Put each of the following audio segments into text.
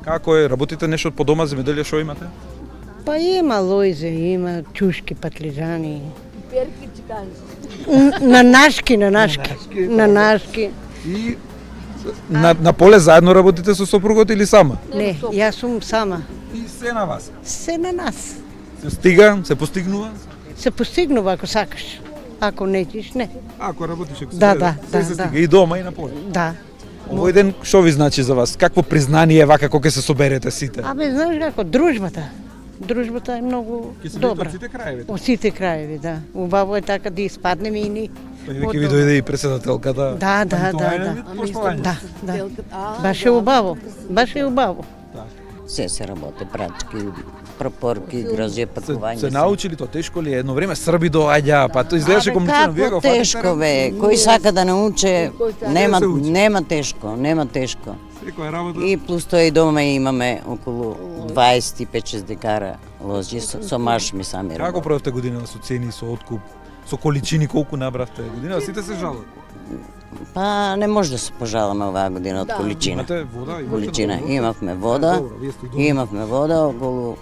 Како е, работите нешто по дома, земјоделие, што имате? Па има лојзе, има чушки, патлижани. Перки чикански. На нашки. И на поле заедно работите со сопругот или сама? Не, јас сум сама. И се на вас. Се на нас. Се стига, се постигнува? Се постигнува ако сакаш. Ако нечиш, не. Ако работиш, ако Да, се стига и дома и на поле. Да. Овој ден што ви значи за вас? Какво признание вака кога се соберете сите? Абе, знаеш како, дружбата. Дружбата е многу Ќе се добра. од сите краеви. Од сите краеви, да. Убаво е така да испаднеме и ни. Па веќе ви дојде и председателката. Да. Да. Баш е убаво. Се работи, прачки, пропорки, грозје, пакување. Се научили тоа тешко ли е? Едно време Срби доаѓа, па тоа изгледаше комуницирано. Вие го Како тешко бе, кој сака да научи, нема тешко. Секоја работа. И плюс тоа и дома имаме околу 25-6 декара лозји со машми сами Како работи. правите година со цени, со откуп, со количини, колку набравте година? Сите се жалат. Па не може да се пожаламе оваа година од количина. Имате вода? Количина. Имавме вода, околу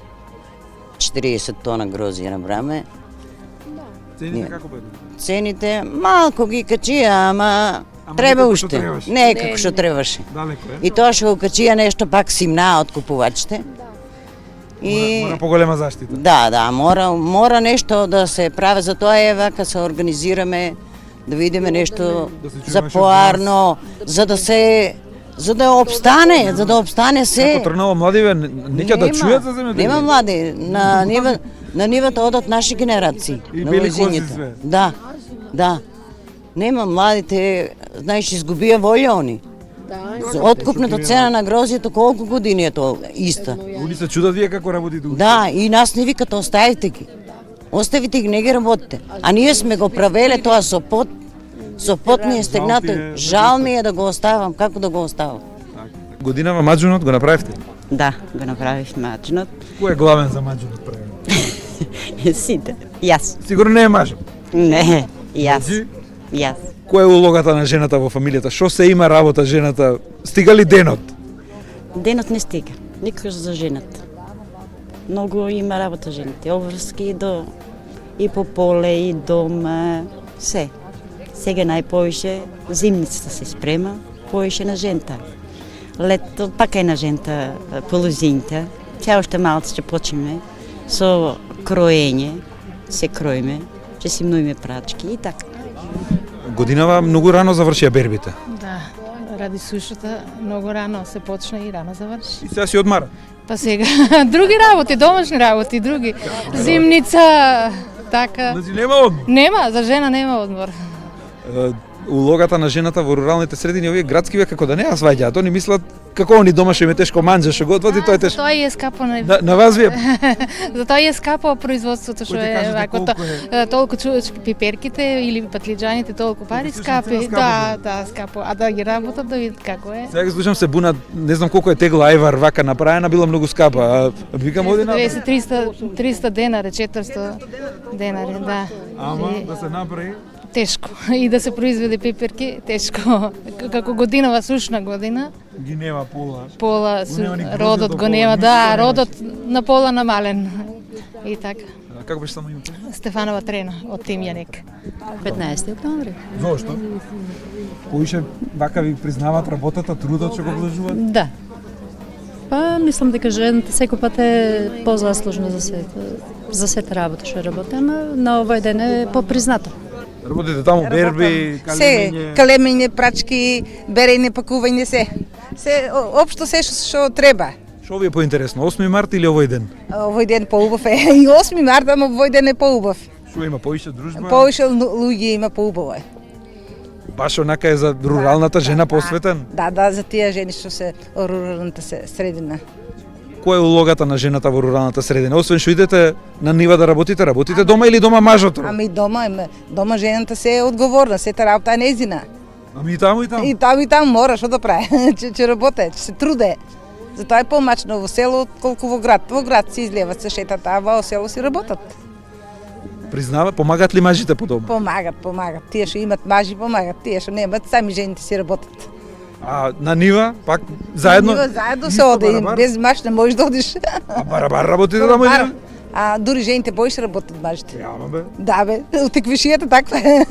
40 тона грозје набраме. Цените како бе? Цените малку ги качија, ама треба како што уште. требаше. Не како што требаше. Далеко е. И тоа што го качија нешто пак симна од купувачите. Мора поголема заштита. Да, мора нешто да се прави, за тоа е вака се организираме, да видиме нешто Да се чуе за вашиот поарно, за да обстане се. Како Трнава младиве не ќе да чујат за земјоделие? Нема млади, на нивата одат наши генерации. И на бели лозињата. кози све. Да. Нема младите, знаеш, изгубија волја они. Откупната цена на грозјето колку години е тоа иста. Они се чудат вие како работите. Да, и нас не викат оставите ги. Оставите ги, не ги работите. А ние сме го правеле тоа со пот ми е стегнато. Жал ми е да го оставам, како да го оставам? Годинава маџунот го направивте? Да, го направив маџунот. Кој е главен за маџунот правилно? Сите. Јас. Сигурно не е мажот. Не, јас. Значи? Јас. Која е улогата на жената во фамилијата? Што се има работа жената? Стига ли денот? Денот не стига. Никогаш за жената. Многу има работа жените. Обврски и по поле, и дома, се. Сега најповише зимницата се спрема, повише на жента. Лето пак е на жента по лозињата. Ќе уште малце ќе почнеме со кроење, се кроиме, ќе си мнуиме прачки и така. Годинава многу рано завршија бербите. Да, ради сушата многу рано се почна и рано заврши. И сега си одмара. Па сега други работи, домашни работи, други. Зимница, така. Значи нема одмор. Нема, за жена нема одмор. Улогата на жената во руралните средини, овие градски ве како да не ја сваѓаат. Они мислат како они дома што им е тешко манџа што готват и тоа е тешко. Тоа е скапо на На вас вие За тоа е скапо производството што Кој ти е кажете вако колку е? толку пиперките или патлиџаните толку пари Всушност скапи. цена скапо, Да, скапо. А да ги работат да видат како е. Сега ги слушам се бунат, не знам колку е тегла ајвар вака направена, била многу скапа. А викам оди на 300 денари, 400 денари, да. Ама да се направи. Тешко. И да се произведе пиперки, тешко. Како годинава сушна година, Ги нема пола Нема ни грозје родот до го пола, нема, ништо да, немаш. родот на пола намален. И така. Како беше само името? Стефанова Трена од Тимјаник. 15 октомври. Зошто? Поише вака ви признаваат работата, трудот што го вложуваат? Да. Па мислам дека жената секој пат е позаслужна за сета работа што работи, ама на овој ден е попризнато. Работите таму берби, Се, калемење. калемење, прачки, берење, пакување, се. Се, општо се што треба. Што ви е поинтересно, 8 март или овој ден? Овој ден поубав е. И 8 марта, ама овој ден е поубав. Што има поише дружба? Повише луѓе има поубаво е. Баш онака е за руралната жена посветен. Да, за тие жени што се руралната средина. Која е улогата на жената во руралната средина? Освен што идете на нива да работите дома или дома мажот? Ами дома жената се е одговорна, сета работа е незина. Ами и таму и таму. И таму мора што да прави, ќе работи, ќе се труде. Затоа е помачно во село колку во град. Во град се излеват, се шетат, а во село си работат. Признава, помагат ли мажите по дома? Помагат. Тие што имат мажи помагат, тие што немат, сами жените си работат. А на нива пак заедно. Ние заедно се Исто оди, барабар? без маш не можеш да одиш. А барабар работи да рамо. А дури жените повече работят мажите. Јама бе. Да бе, от еквишията таква е.